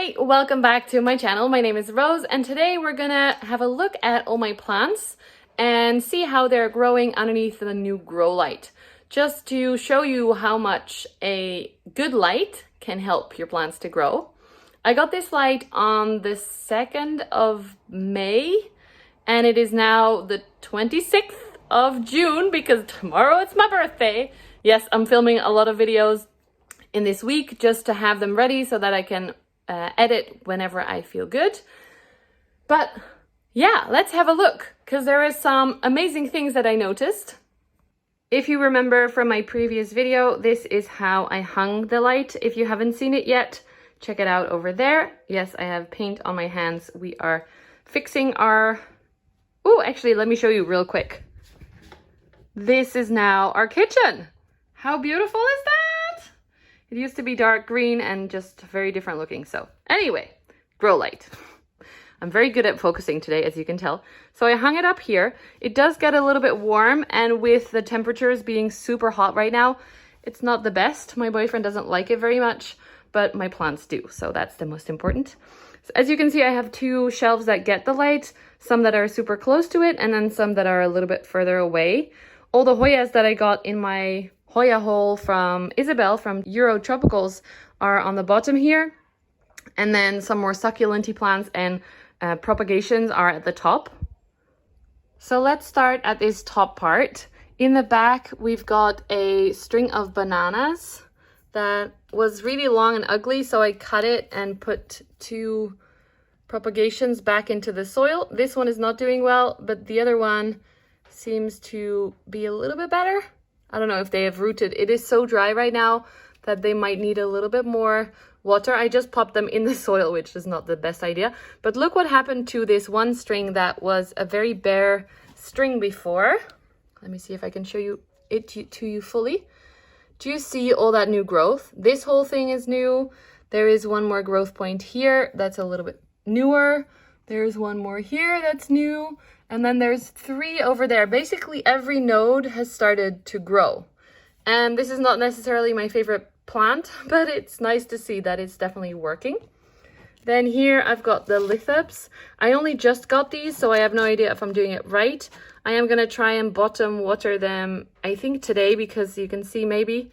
Hi, welcome back to my channel. My name is Rose and today we're gonna have a look at all my plants and see how they're growing underneath the new grow light. Just to show you how much a good light can help your plants to grow. I got this light on the 2nd of May and it is now the 26th of June because tomorrow it's my birthday. Yes, I'm filming a lot of videos in this week just to have them ready so that I can edit whenever I feel good. But yeah, let's have a look because there is some amazing things that I noticed. If you remember from my previous video, this is how I hung the light. If you haven't seen it yet, check it out over there. Yes, I have paint on my hands. We are fixing our... Oh, actually, let me show you real quick. This is now our kitchen. How beautiful is that? It used to be dark green and just very different looking. So anyway, grow light. I'm very good at focusing today, as you can tell. So I hung it up here. It does get a little bit warm, and with the temperatures being super hot right now, it's not the best. My boyfriend doesn't like it very much, but my plants do. So that's the most important. So as you can see, I have two shelves that get the light, some that are super close to it, and then some that are a little bit further away. All the Hoyas that I got in my Hoya hole from Isabel from Euro Tropicals are on the bottom here. And then some more succulenty plants and propagations are at the top. So let's start at this top part. In the back, we've got a string of bananas that was really long and ugly. So I cut it and put two propagations back into the soil. This one is not doing well, but the other one seems to be a little bit better. I don't know if they have rooted. It is so dry right now that they might need a little bit more water. I just popped them in the soil, which is not the best idea. But look what happened to this one string that was a very bare string before. Let me see if I can show you it to you fully. Do you see all that new growth? This whole thing is new. There is one more growth point here that's a little bit newer. There's one more here that's new. And then there's 3 over there. Basically, every node has started to grow. And this is not necessarily my favorite plant, but it's nice to see that it's definitely working. Then here I've got the lithops. I only just got these, so I have no idea if I'm doing it right. I am going to try and bottom water them, I think today, because you can see maybe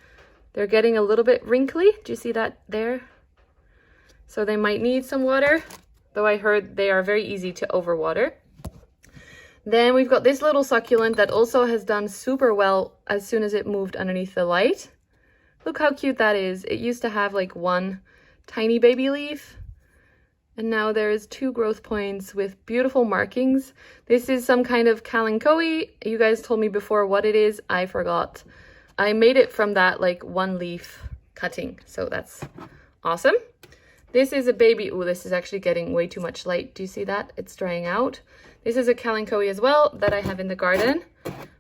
they're getting a little bit wrinkly. Do you see that there? So they might need some water, though I heard they are very easy to overwater. Then we've got this little succulent that also has done super well as soon as it moved underneath the light. Look how cute that is. It used to have like one tiny baby leaf. And now there's 2 growth points with beautiful markings. This is some kind of kalanchoe. You guys told me before what it is. I forgot. I made it from that like one leaf cutting. So that's awesome. This is a baby. Oh, this is actually getting way too much light. Do you see that? It's drying out. This is a kalanchoe as well that I have in the garden.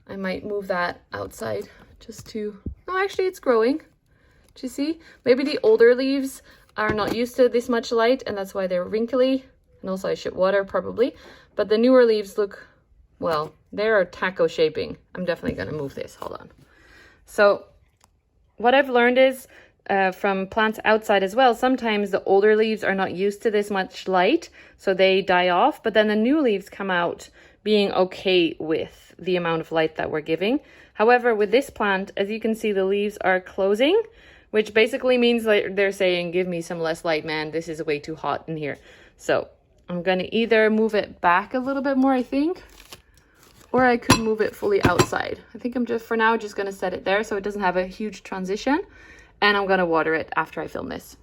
I might move that outside just to... Oh, actually it's growing. Do you see? Maybe the older leaves are not used to this much light and that's why they're wrinkly. And also I should water probably. But the newer leaves look, well, they're taco shaping. I'm definitely going to move this. Hold on. So what I've learned is from plants outside as well, sometimes the older leaves are not used to this much light, so they die off, but then the new leaves come out being okay with the amount of light that we're giving. However, with this plant, as you can see, the leaves are closing, which basically means that they're saying, give me some less light, man. This is way too hot in here. So I'm going to either move it back a little bit more, I think, or I could move it fully outside. I think I'm just, for now, just going to set it there so it doesn't have a huge transition. And I'm going to water it after I film this.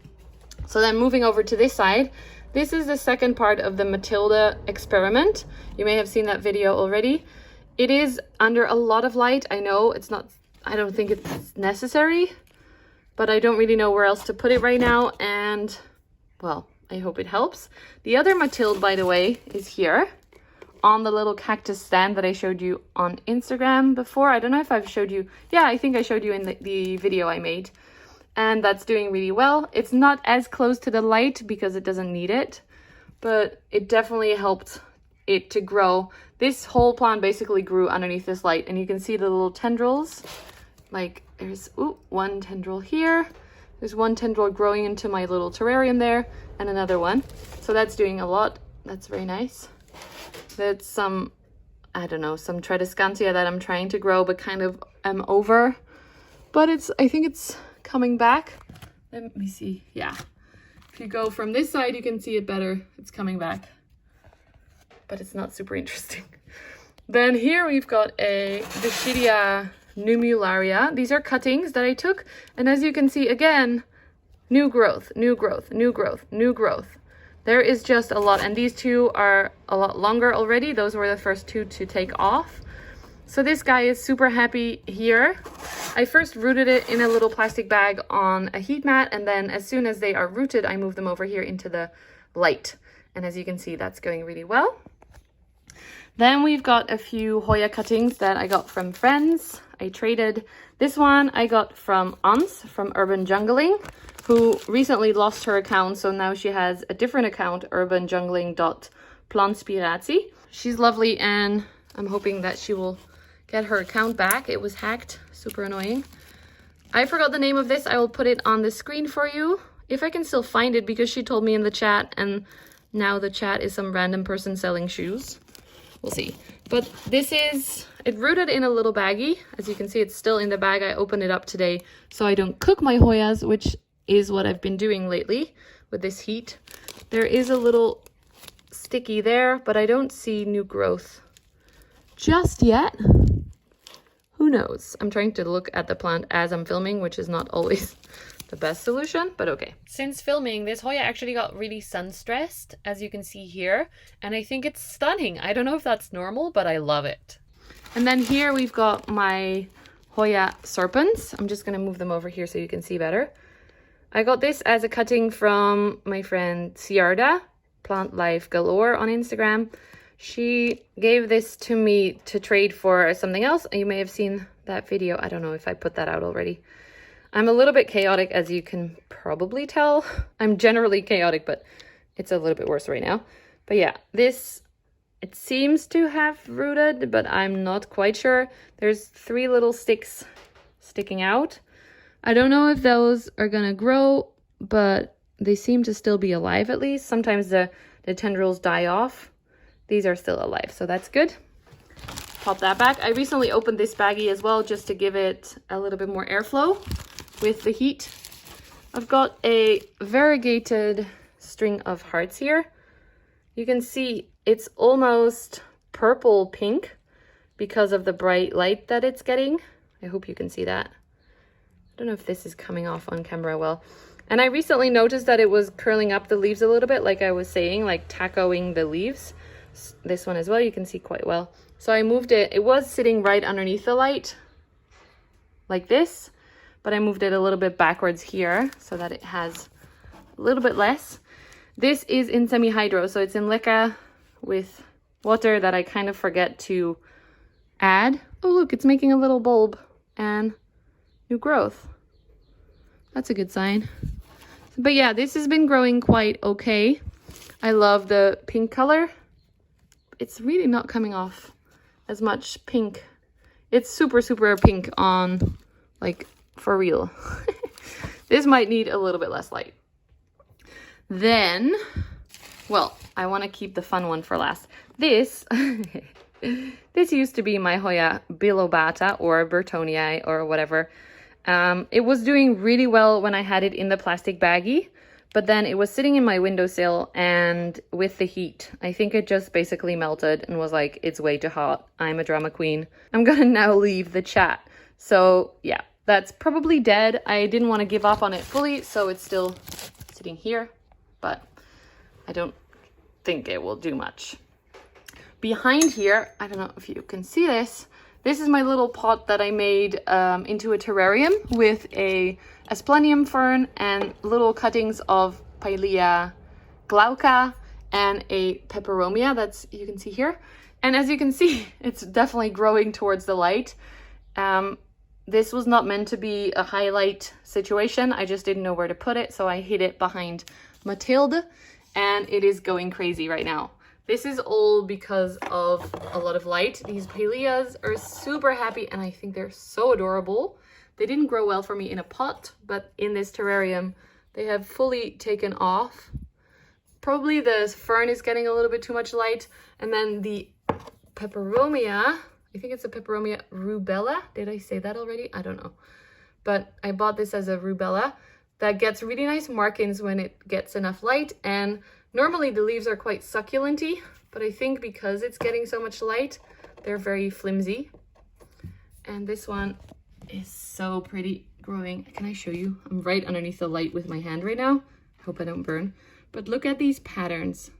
So then moving over to this side, this is the second part of the Matilda experiment. You may have seen that video already. It is under a lot of light. I know it's not, I don't think it's necessary, but I don't really know where else to put it right now. And well, I hope it helps. The other Matilda, by the way, is here on the little cactus stand that I showed you on Instagram before. I don't know if I've showed you. Yeah, I think I showed you in the video I made. And that's doing really well. It's not as close to the light because it doesn't need it, but it definitely helped it to grow. This whole plant basically grew underneath this light, and you can see the little tendrils. Like there's one tendril here, There's one tendril growing into my little terrarium there, and another one. So that's doing a lot. That's very nice. That's some, I don't know, some tradescantia that I'm trying to grow, but kind of am over. But I think it's coming back. Let me see. Yeah. If you go from this side, you can see it better. It's coming back. But it's not super interesting. Then here we've got a Dischidia numularia. These are cuttings that I took. And as you can see, again, new growth, new growth, new growth, new growth. There is just a lot. And these two are a lot longer already. Those were the first two to take off. So this guy is super happy here. I first rooted it in a little plastic bag on a heat mat. And then as soon as they are rooted, I move them over here into the light. And as you can see, that's going really well. Then we've got a few Hoya cuttings that I got from friends. I traded this one I got from Ans from Urban Jungling, who recently lost her account. So now she has a different account, urbanjungling.plantspiratie. She's lovely and I'm hoping that she will get her account back. It was hacked, super annoying. I forgot the name of this. I will put it on the screen for you if I can still find it, because she told me in the chat and now the chat is some random person selling shoes. We'll see. But this is, it rooted in a little baggie. As you can see, it's still in the bag. I opened it up today so I don't cook my Hoyas, which is what I've been doing lately with this heat. There is a little sticky there, but I don't see new growth just yet. Who knows? I'm trying to look at the plant as I'm filming, which is not always the best solution, but okay. Since filming, this Hoya actually got really sun stressed, as you can see here, and I think it's stunning. I don't know if that's normal, but I love it. And then here we've got my Hoya serpents. I'm just gonna move them over here so you can see better. I got this as a cutting from my friend Ciarda, Plant Life Galore on Instagram. She gave this to me to trade for something else. You may have seen that video. I don't know if I put that out already. I'm a little bit chaotic, as you can probably tell. I'm generally chaotic, but it's a little bit worse right now. But yeah, this, it seems to have rooted, but I'm not quite sure. There's 3 little sticks sticking out. I don't know if those are gonna grow, but they seem to still be alive at least. Sometimes the tendrils die off. These are still alive, so that's good. Pop that back. I recently opened this baggie as well, just to give it a little bit more airflow with the heat. I've got a variegated string of hearts here. You can see it's almost purple pink because of the bright light that it's getting. I hope you can see that. I don't know if this is coming off on camera well. And I recently noticed that it was curling up the leaves a little bit, like I was saying, like tacoing the leaves. This one as well, you can see quite well. So I moved it. It was sitting right underneath the light like this, but I moved it a little bit backwards here so that it has a little bit less. This is in semi-hydro, so it's in leca with water that I kind of forget to add. Oh look, it's making a little bulb and new growth. That's a good sign. But yeah, this has been growing quite okay. I love the pink color. It's really not coming off as much pink. It's super, super pink on, like, for real. This might need a little bit less light. Then, well, I want to keep the fun one for last. This, this used to be my Hoya bilobata or Bertonii or whatever. It was doing really well when I had it in the plastic baggie, but then it was sitting in my windowsill, and with the heat, I think it just basically melted and was like, it's way too hot. I'm a drama queen. I'm gonna now leave the chat. So yeah, that's probably dead. I didn't want to give up on it fully, so it's still sitting here, but I don't think it will do much. Behind here, I don't know if you can see this. This is my little pot that I made into a terrarium with a asplenium fern and little cuttings of Pilea glauca and a peperomia that's, you can see here. And as you can see, it's definitely growing towards the light. This was not meant to be a highlight situation. I just didn't know where to put it, so I hid it behind Mathilde, and it is going crazy right now. This is all because of a lot of light. These Pileas are super happy, and I think they're so adorable. They didn't grow well for me in a pot, but in this terrarium, they have fully taken off. Probably the fern is getting a little bit too much light. And then the peperomia, I think it's a peperomia rubella. Did I say that already? I don't know. But I bought this as a rubella that gets really nice markings when it gets enough light. And normally the leaves are quite succulent-y, but I think because it's getting so much light, they're very flimsy. And this one is so pretty growing. Can I show you? I'm right underneath the light with my hand right now. Hope I don't burn. But look at these patterns.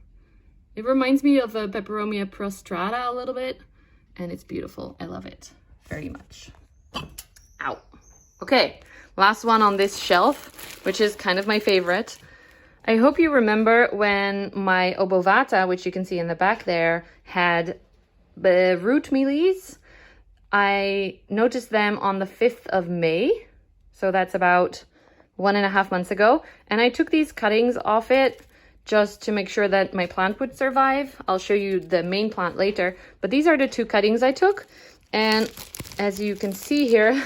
It reminds me of a peperomia prostrata a little bit, and it's beautiful. I love it very much. Ow. Okay, last one on this shelf, which is kind of my favorite. I hope you remember when my obovata, which you can see in the back there, had the root mealies. I noticed them on the 5th of May. So that's about 1.5 months ago. And I took these cuttings off it just to make sure that my plant would survive. I'll show you the main plant later. But these are the 2 cuttings I took. And as you can see here,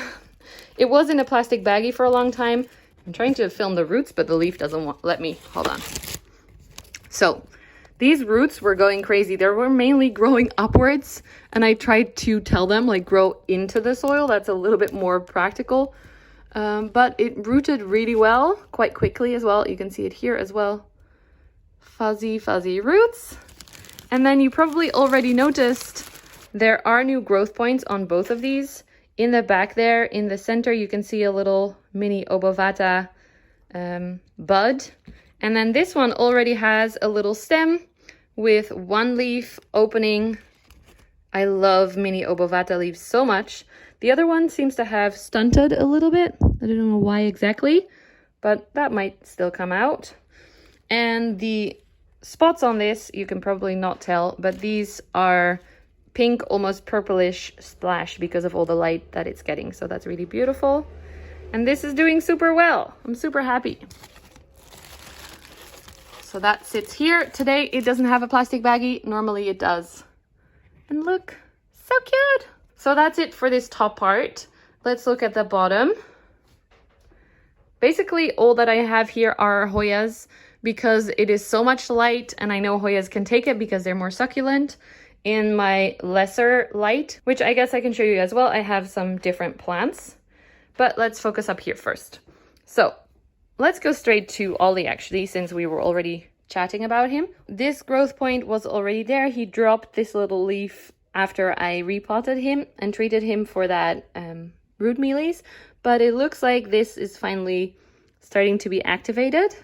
it was in a plastic baggie for a long time. I'm trying to film the roots, but the leaf doesn't let me. Hold on. So these roots were going crazy. They were mainly growing upwards, and I tried to tell them, like, grow into the soil. That's a little bit more practical. But it rooted really well, quite quickly as well. You can see it here as well. Fuzzy roots. And then you probably already noticed there are new growth points on both of these. In the back there, in the center, you can see a little mini obovata bud. And then this one already has a little stem with 1 leaf opening. I love mini obovata leaves so much. The other one seems to have stunted a little bit. I don't know why exactly, but that might still come out. And the spots on this, you can probably not tell, but these are pink, almost purplish splash because of all the light that it's getting. So that's really beautiful. And this is doing super well. I'm super happy. So that sits here. Today it doesn't have a plastic baggie. Normally it does. And look, so cute. So that's it for this top part. Let's look at the bottom. Basically all that I have here are Hoyas because it is so much light, and I know Hoyas can take it because they're more succulent. In my lesser light, which I guess I can show you as well, I have some different plants. But let's focus up here first. So let's go straight to Ollie, actually, since we were already chatting about him. This growth point was already there. He dropped this little leaf after I repotted him and treated him for that root mealies. But it looks like this is finally starting to be activated.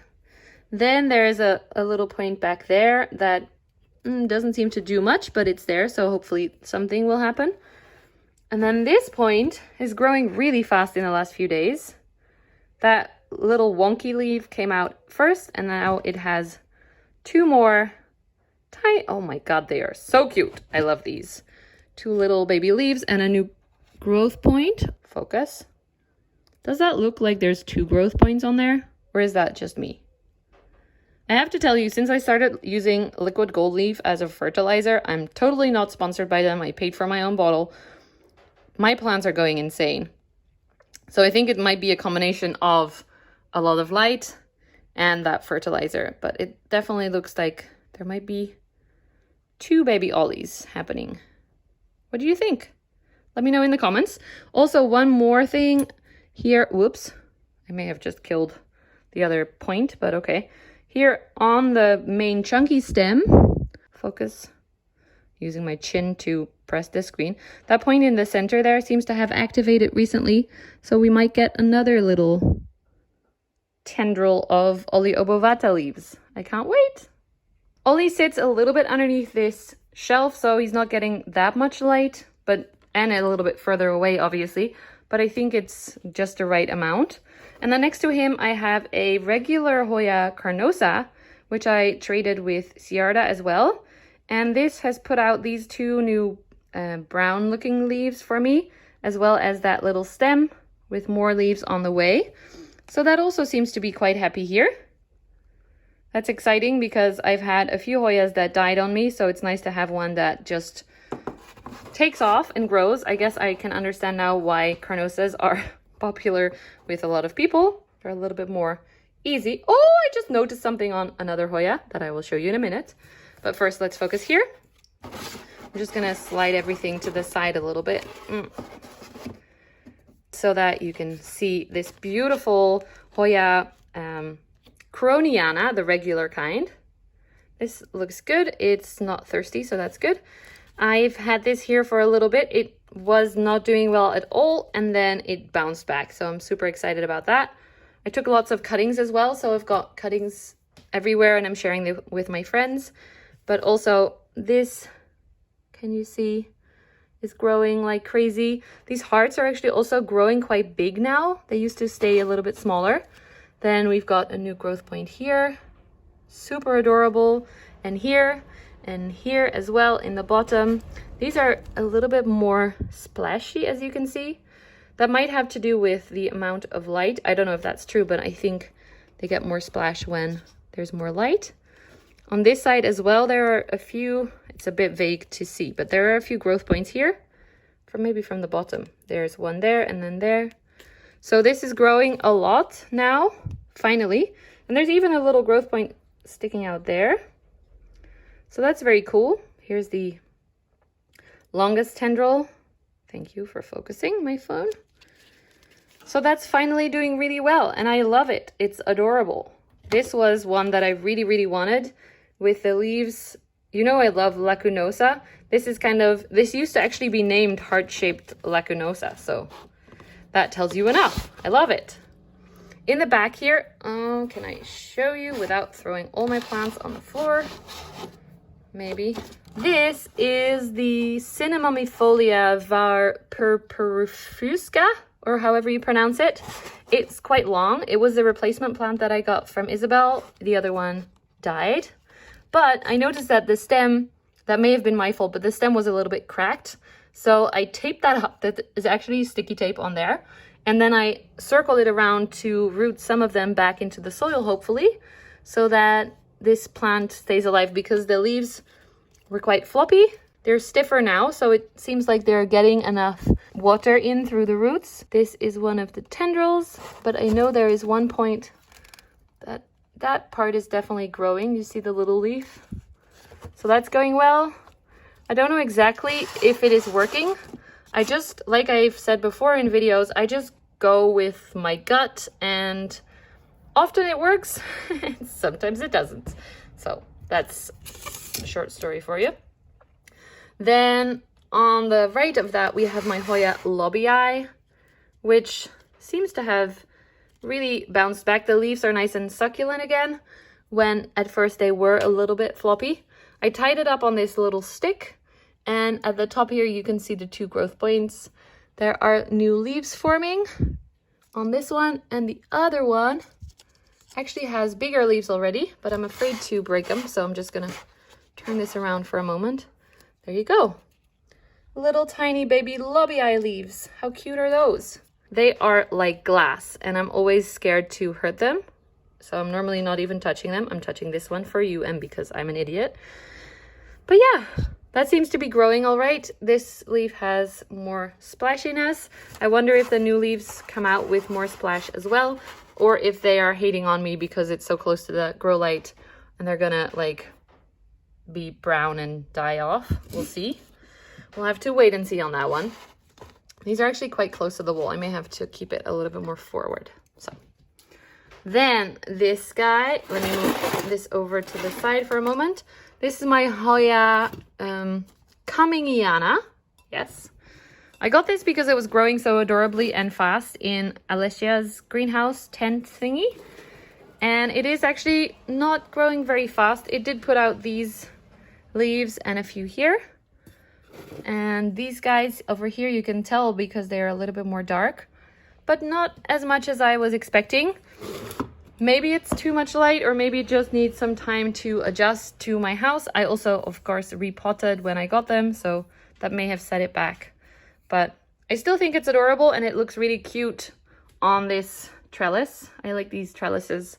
Then there's a little point back there that doesn't seem to do much, but it's there. So hopefully something will happen. And then this point is growing really fast in the last few days. That little wonky leaf came out first, and now it has 2 more tiny, oh my god, they are so cute. I love these. 2 little baby leaves and a new growth point. Focus. Does that look like there's 2 growth points on there? Or is that just me? I have to tell you, since I started using liquid gold leaf as a fertilizer, I'm totally not sponsored by them. I paid for my own bottle. My plants are going insane. So I think it might be a combination of a lot of light and that fertilizer, but it definitely looks like there might be 2 baby ollies happening. What do you think? Let me know in the comments. Also, one more thing here. Whoops, I may have just killed the other point, but okay. Here on the main chunky stem, focus, using my chin to press the screen. That point in the center there seems to have activated recently, so we might get another little tendril of Ollie obovata leaves. I can't wait. Ollie sits a little bit underneath this shelf, so he's not getting that much light, and a little bit further away, obviously, but I think it's just the right amount. And then next to him, I have a regular Hoya carnosa, which I traded with Ciarda as well. And this has put out these 2 new brown looking leaves for me, as well as that little stem with more leaves on the way. So that also seems to be quite happy here. That's exciting because I've had a few Hoyas that died on me, so it's nice to have one that just takes off and grows. I guess I can understand now why carnosas are popular with a lot of people. They're a little bit more easy. Oh, I just noticed something on another Hoya that I will show you in a minute. But first, let's focus here. I'm just gonna slide everything to the side a little bit so that you can see this beautiful Hoya Croniana, the regular kind. This looks good. It's not thirsty, so that's good. I've had this here for a little bit. It was not doing well at all, and then it bounced back. So I'm super excited about that. I took lots of cuttings as well, so I've got cuttings everywhere, and I'm sharing them with my friends. But also this, can you see, is growing like crazy. These hearts are actually also growing quite big now. They used to stay a little bit smaller. Then we've got a new growth point here. Super adorable. And here as well in the bottom. These are a little bit more splashy, as you can see. That might have to do with the amount of light. I don't know if that's true, but I think they get more splash when there's more light. On this side as well, there are a few, it's a bit vague to see, but there are a few growth points here, maybe from the bottom. There's one there and then there. So this is growing a lot now, finally. And there's even a little growth point sticking out there. So that's very cool. Here's the longest tendril. Thank you for focusing my phone. So that's finally doing really well, and I love it. It's adorable. This was one that I really, really wanted with the leaves. You know, I love lacunosa. This used to actually be named heart-shaped lacunosa, so that tells you enough. I love it. In the back here, can I show you without throwing all my plants on the floor? Maybe. This is the Cinnamomyfolia var purpurifusca, or however you pronounce it. It's quite long. It was the replacement plant that I got from Isabel. The other one died. But I noticed that the stem, that may have been my fault, but the stem was a little bit cracked. So I taped that up. That is actually sticky tape on there. And then I circled it around to root some of them back into the soil, hopefully, so that this plant stays alive, because the leaves were quite floppy. They're stiffer now, so it seems like they're getting enough water in through the roots. This is one of the tendrils, but I know there is one point that part is definitely growing. You see the little leaf? So that's going well. I don't know exactly if it is working. I just, like I've said before in videos, I just go with my gut, and often it works, sometimes it doesn't. So that's a short story for you. Then on the right of that, we have my Hoya lobbii, which seems to have really bounced back. The leaves are nice and succulent again, when at first they were a little bit floppy. I tied it up on this little stick, and at the top here you can see the two growth points. There are new leaves forming on this one, and the other one actually has bigger leaves already, but I'm afraid to break them, so I'm just gonna turn this around for a moment. There you go. Little tiny baby lobbii leaves. How cute are those? They are like glass, and I'm always scared to hurt them. So I'm normally not even touching them. I'm touching this one for you and because I'm an idiot. But yeah, that seems to be growing all right. This leaf has more splashiness. I wonder if the new leaves come out with more splash as well, or if they are hating on me because it's so close to the grow light and they're gonna like be brown and die off. We'll see. We'll have to wait and see on that one. These are actually quite close to the wall. I may have to keep it a little bit more forward. So then this guy, let me move this over to the side for a moment. This is my Hoya Cumingiana. Yes. I got this because it was growing so adorably and fast in Alessia's greenhouse tent thingy. And it is actually not growing very fast. It did put out these leaves and a few here. And these guys over here, you can tell because they're a little bit more dark, but not as much as I was expecting. Maybe it's too much light, or maybe it just needs some time to adjust to my house. I also, of course, repotted when I got them, so that may have set it back. But I still think it's adorable, and it looks really cute on this trellis. I like these trellises.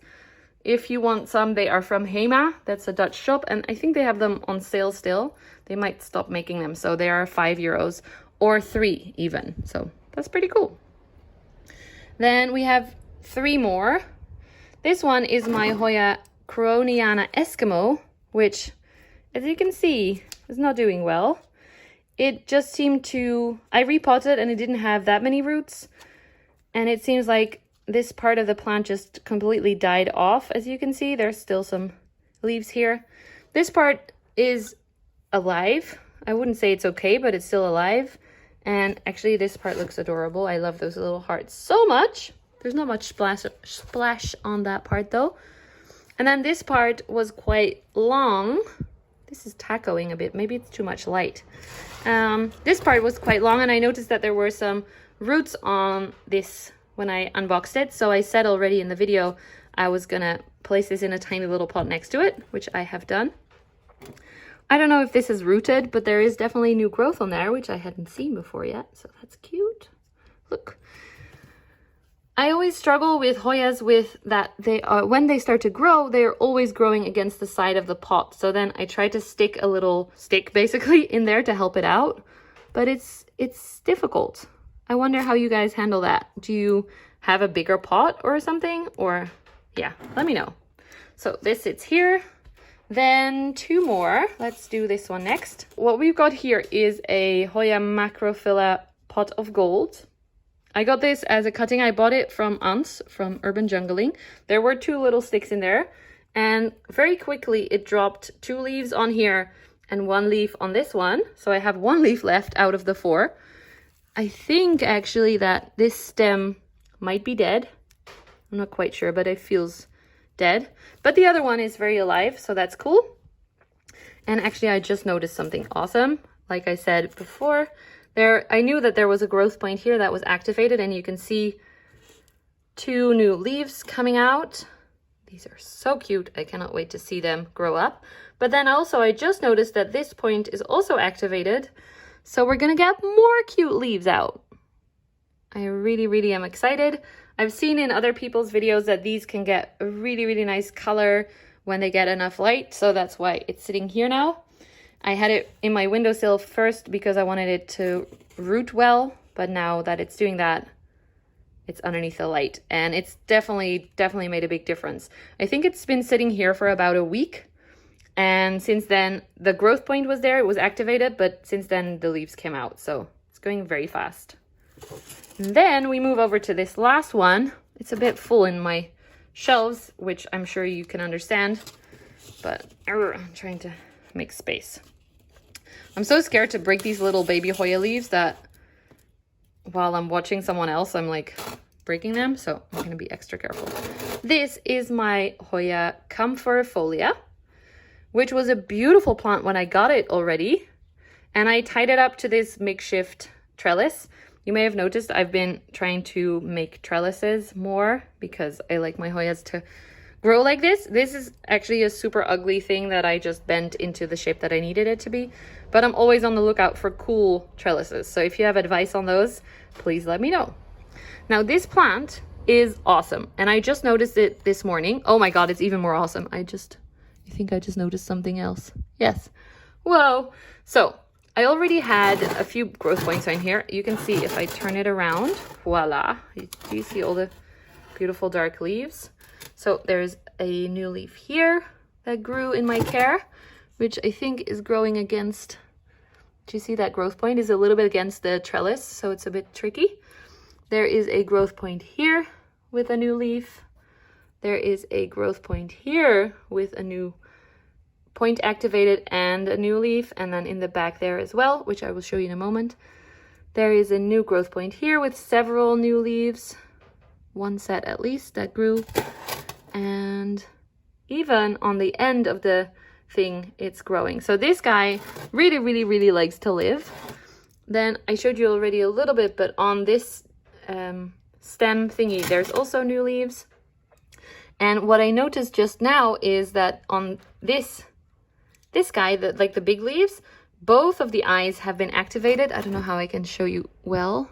If you want some, they are from Hoya. That's a Dutch shop, and I think they have them on sale still. They might stop making them, so they are €5 or 3 even. So that's pretty cool. Then we have 3 more. This one is my Hoya Coroniana Eskimo, which, as you can see, is not doing well. It just seemed to, I repotted and it didn't have that many roots. And it seems like this part of the plant just completely died off. As you can see, there's still some leaves here. This part is alive. I wouldn't say it's okay, but it's still alive. And actually this part looks adorable. I love those little hearts so much. There's not much splash on that part though. And then this part was quite long. This is tacoing a bit. Maybe it's too much light. This part was quite long, and I noticed that there were some roots on this when I unboxed it. So I said already in the video I was gonna place this in a tiny little pot next to it, which I have done. I don't know if this is rooted, but there is definitely new growth on there, which I hadn't seen before yet. So that's cute. Look. I always struggle with Hoyas with that they are, when they start to grow, they're always growing against the side of the pot. So then I try to stick a little stick basically in there to help it out, but it's difficult. I wonder how you guys handle that. Do you have a bigger pot or something? Or yeah, let me know. So this sits here. Then 2 more. Let's do this one next. What we've got here is a Hoya Macrophylla pot of gold. I got this as a cutting. I bought it from Ans, from Urban Jungling. There were 2 little sticks in there, and very quickly it dropped 2 leaves on here and 1 leaf on this one. So I have 1 leaf left out of the 4. I think actually that this stem might be dead. I'm not quite sure, but it feels dead. But the other one is very alive, so that's cool. And actually I just noticed something awesome. Like I said before, I knew that there was a growth point here that was activated, and you can see 2 new leaves coming out. These are so cute. I cannot wait to see them grow up. But then also I just noticed that this point is also activated. So we're gonna get more cute leaves out. I really am excited. I've seen in other people's videos that these can get a really nice color when they get enough light. So that's why it's sitting here now. I had it in my windowsill first because I wanted it to root well, but now that it's doing that, it's underneath the light, and it's definitely made a big difference. I think it's been sitting here for about a week, and since then the growth point was there, it was activated, but since then the leaves came out, so it's going very fast. And then we move over to this last one. It's a bit full in my shelves, which I'm sure you can understand, but I'm trying to make space. I'm so scared to break these little baby Hoya leaves that while I'm watching someone else, I'm like breaking them. So I'm going to be extra careful. This is my Hoya Camphorifolia, which was a beautiful plant when I got it already. And I tied it up to this makeshift trellis. You may have noticed I've been trying to make trellises more because I like my Hoyas to grow like this. This is actually a super ugly thing that I just bent into the shape that I needed it to be. But I'm always on the lookout for cool trellises. So if you have advice on those, please let me know. Now this plant is awesome. And I just noticed it this morning. Oh my God, it's even more awesome. I think I just noticed something else. Yes. Whoa. So I already had a few growth points on here. You can see if I turn it around, voila. Do you see all the beautiful dark leaves? So there's a new leaf here that grew in my care, which I think is growing against, do you see that growth point is a little bit against the trellis, so it's a bit tricky. There is a growth point here with a new leaf. There is a growth point here with a new point activated and a new leaf, and then in the back there as well, which I will show you in a moment. There is a new growth point here with several new leaves, 1 set at least that grew, and even on the end of the thing it's growing. So this guy really likes to live. Then I showed you already a little bit, but on this stem thingy there's also new leaves. And what I noticed just now is that on this guy, like the big leaves, both of the eyes have been activated. I don't know how I can show you well,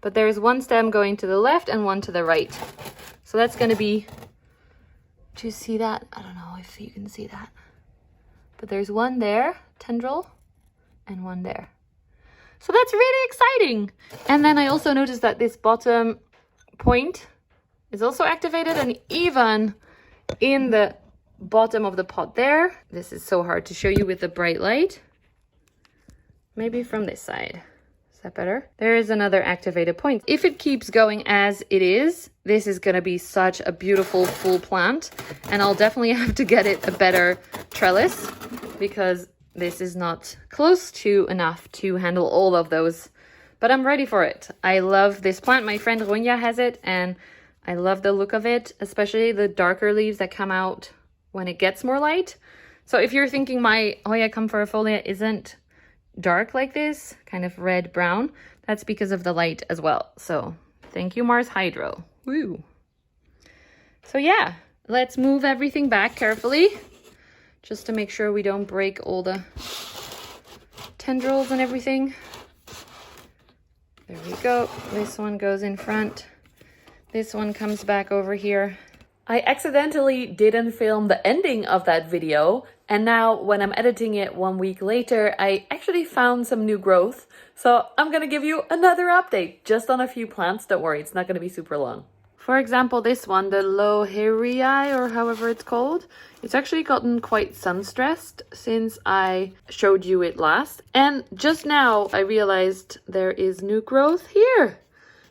but there's 1 stem going to the left and 1 to the right. So that's going to be, do you see that? I don't know if you can see that, but there's 1 there, tendril, and 1 there. So that's really exciting. And then I also noticed that this bottom point is also activated, and even in the bottom of the pot there. This is so hard to show you with the bright light. Maybe from this side. Is that better? There is another activated point. If it keeps going as it is, this is going to be such a beautiful full plant, and I'll definitely have to get it a better trellis because this is not close to enough to handle all of those, but I'm ready for it. I love this plant. My friend Hoya has it, and I love the look of it, especially the darker leaves that come out when it gets more light. So if you're thinking my Hoya camphorifolia isn't dark like this, kind of red brown, that's because of the light as well. So thank you, Mars Hydro. Woo. So yeah, let's move everything back carefully just to make sure we don't break all the tendrils and everything. There we go. This one goes in front. This one comes back over here. I accidentally didn't film the ending of that video, and now when I'm editing it 1 week later, I actually found some new growth. So I'm gonna give you another update just on a few plants. Don't worry, it's not gonna be super long. For example, this one, the Loherii, or however it's called, it's actually gotten quite sun-stressed since I showed you it last. And just now I realized there is new growth here.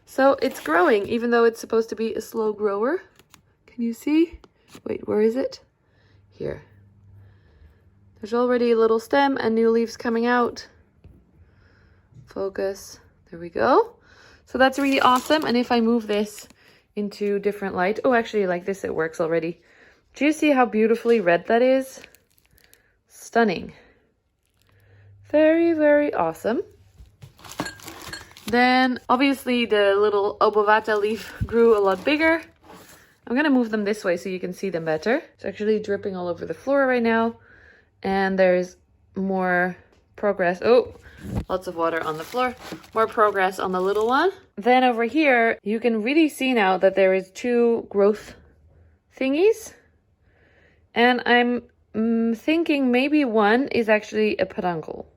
So it's growing, even though it's supposed to be a slow grower. Can you see? Wait, where is it? Here. There's already a little stem and new leaves coming out. Focus. There we go. So that's really awesome. And if I move this into different light, oh, actually like this, it works already. Do you see how beautifully red that is? Stunning. Very, very awesome. Then obviously the little obovata leaf grew a lot bigger. I'm gonna move them this way so you can see them better. It's actually dripping all over the floor right now. And there's more progress. Oh, lots of water on the floor. More progress on the little one. Then over here, you can really see now that there is 2 growth thingies. And I'm thinking maybe one is actually a peduncle.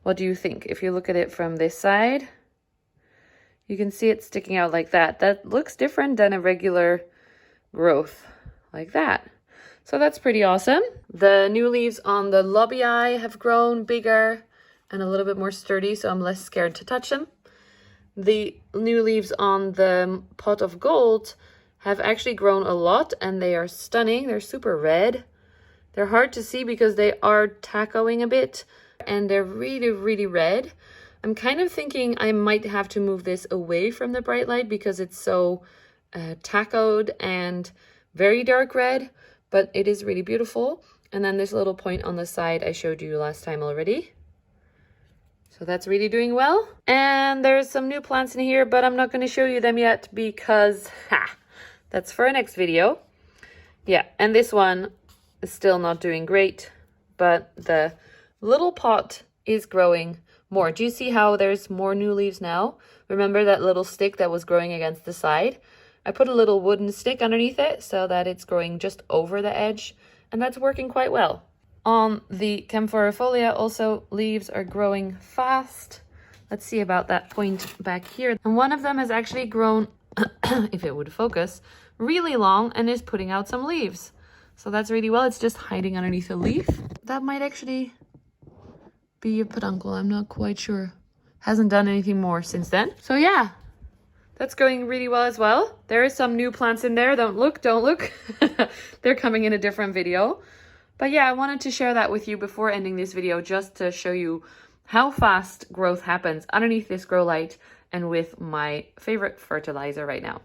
What do you think? If you look at it from this side, you can see it sticking out like that. That looks different than a regular growth like that. So that's pretty awesome. The new leaves on the lobii have grown bigger and a little bit more sturdy, so I'm less scared to touch them. The new leaves on the pot of gold have actually grown a lot, and they are stunning. They're super red. They're hard to see because they are tacoing a bit, and they're really, really red. I'm kind of thinking I might have to move this away from the bright light because it's so tacoed and very dark red, but it is really beautiful. And then this little point on the side I showed you last time already. So that's really doing well. And there's some new plants in here, but I'm not going to show you them yet because that's for a next video. Yeah, and this one is still not doing great, but the little pot is growing more. Do you see how there's more new leaves now? Remember that little stick that was growing against the side? I put a little wooden stick underneath it so that it's growing just over the edge, and that's working quite well. On the camphorifolia also, leaves are growing fast. Let's see about that point back here. And one of them has actually grown, if it would focus, really long and is putting out some leaves. So that's really well. It's just hiding underneath a leaf. That might actually be a peduncle. I'm not quite sure. Hasn't done anything more since then. So yeah, that's going really well as well. There is some new plants in there. Don't look. They're coming in a different video. But yeah, I wanted to share that with you before ending this video, just to show you how fast growth happens underneath this grow light and with my favorite fertilizer right now.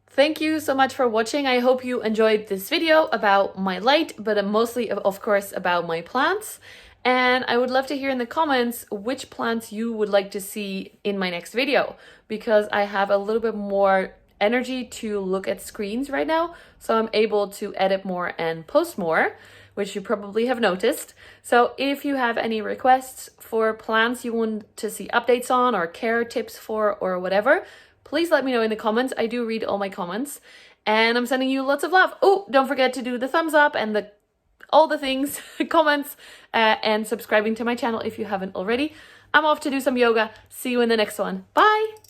Thank you so much for watching. I hope you enjoyed this video about my light, but mostly, of course, about my plants. And I would love to hear in the comments which plants you would like to see in my next video, because I have a little bit more energy to look at screens right now, so I'm able to edit more and post more, which you probably have noticed. So if you have any requests for plants you want to see updates on or care tips for or whatever, please let me know in the comments. I do read all my comments, and I'm sending you lots of love. Oh, don't forget to do the thumbs up and all the things, comments, and subscribing to my channel if you haven't already. I'm off to do some yoga. See you in the next one. Bye!